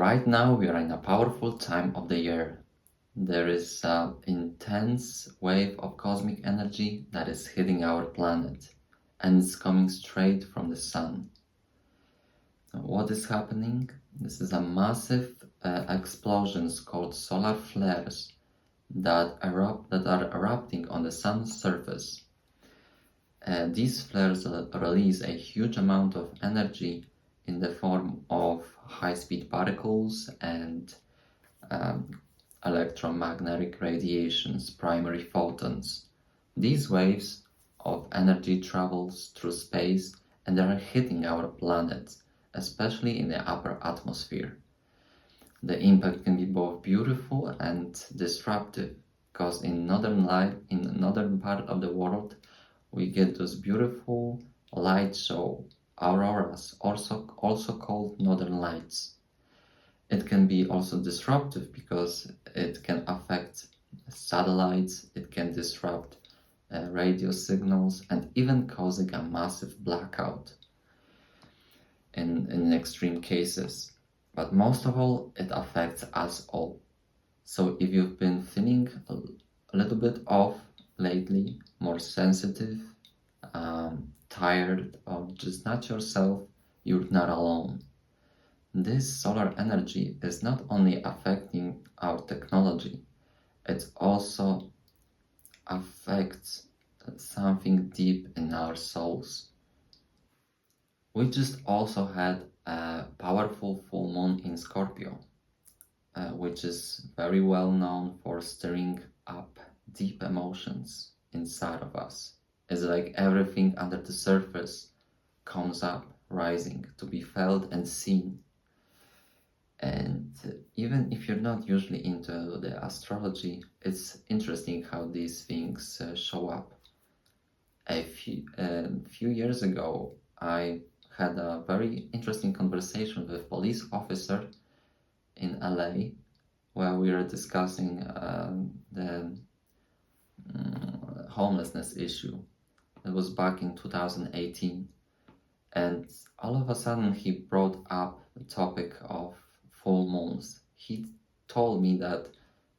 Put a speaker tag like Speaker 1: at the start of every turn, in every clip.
Speaker 1: Right now, we are in a powerful time of the year. There is an intense wave of cosmic energy that is hitting our planet, and it's coming straight from the sun. What is happening? This is a massive explosions called solar flares that are erupting on the sun's surface. These flares release a huge amount of energy in the form of high-speed particles and um, electromagnetic radiations, primary photons. These waves of energy travels through space and they are hitting our planet, especially in the upper atmosphere. The impact can be both beautiful and disruptive, because in northern part of the world, we get those beautiful light show, auroras, also called northern lights. It can be also disruptive because it can affect satellites, it can disrupt radio signals, and even causing a massive blackout in extreme cases. But most of all, it affects us all. So if you've been feeling a little bit off lately, more sensitive, tired, or just not yourself, you're not alone. This solar energy is not only affecting our technology, it also affects something deep in our souls. We just also had a powerful full moon in Scorpio, which is very well known for stirring up deep emotions inside of us. It's like everything under the surface comes up, rising to be felt and seen. And even if you're not usually into the astrology, it's interesting how these things show up. A few years ago, I had a very interesting conversation with a police officer in LA where we were discussing the homelessness issue. It was back in 2018, and all of a sudden he brought up the topic of full moons. He told me that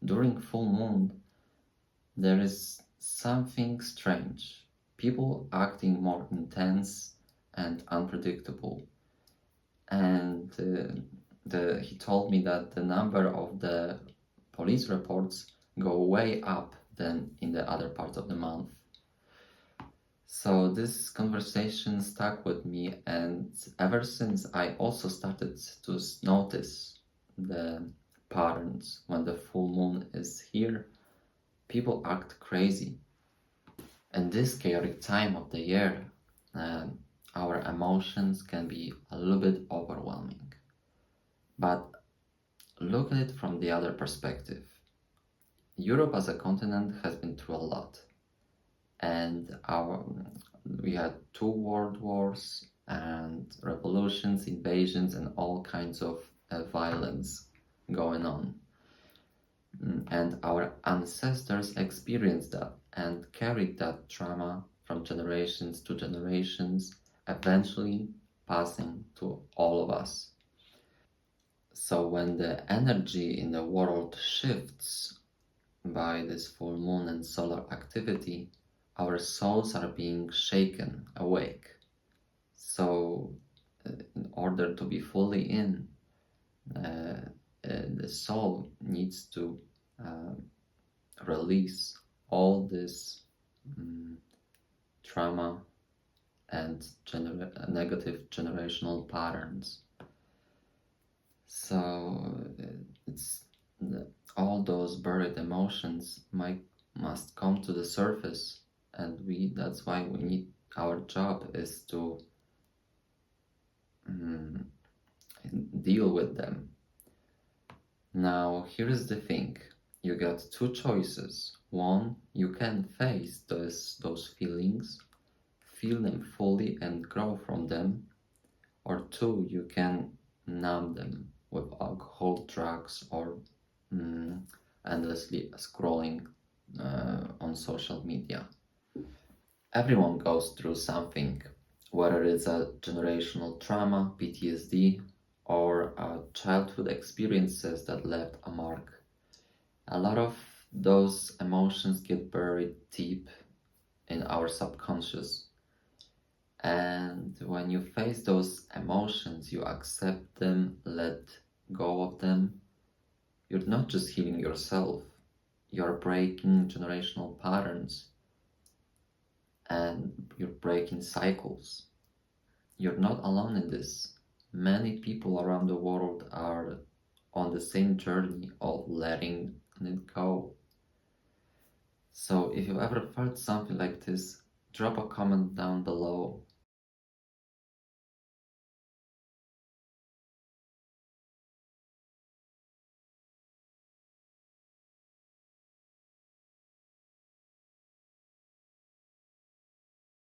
Speaker 1: during full moon there is something strange, people acting more intense and unpredictable, and he told me that the number of the police reports go way up than in the other parts of the month. So this conversation stuck with me, and ever since I also started to notice the patterns. When the full moon is here, people act crazy. And this chaotic time of the year, our emotions can be a little bit overwhelming. But look at it from the other perspective. Europe as a continent has been through a lot. And we had 2 world wars and revolutions, invasions, and all kinds of violence going on. And our ancestors experienced that and carried that trauma from generations to generations, eventually passing to all of us. So when the energy in the world shifts by this full moon and solar activity, our souls are being shaken awake. So in order to be fully in, the soul needs to release all this trauma and negative generational patterns. So it's all those buried emotions must come to the surface, and that's why we need, our job is to deal with them. Now here is the thing, you got 2 choices. One, you can face those feelings, feel them fully and grow from them, or 2, you can numb them with alcohol, drugs, or endlessly scrolling on social media. Everyone goes through something, whether it's a generational trauma, PTSD, or childhood experiences that left a mark. A lot of those emotions get buried deep in our subconscious. And when you face those emotions, you accept them, let go of them, you're not just healing yourself, you're breaking generational patterns and you're breaking cycles. You're not alone in this. Many people around the world are on the same journey of letting it go. So if you ever felt something like this, drop a comment down below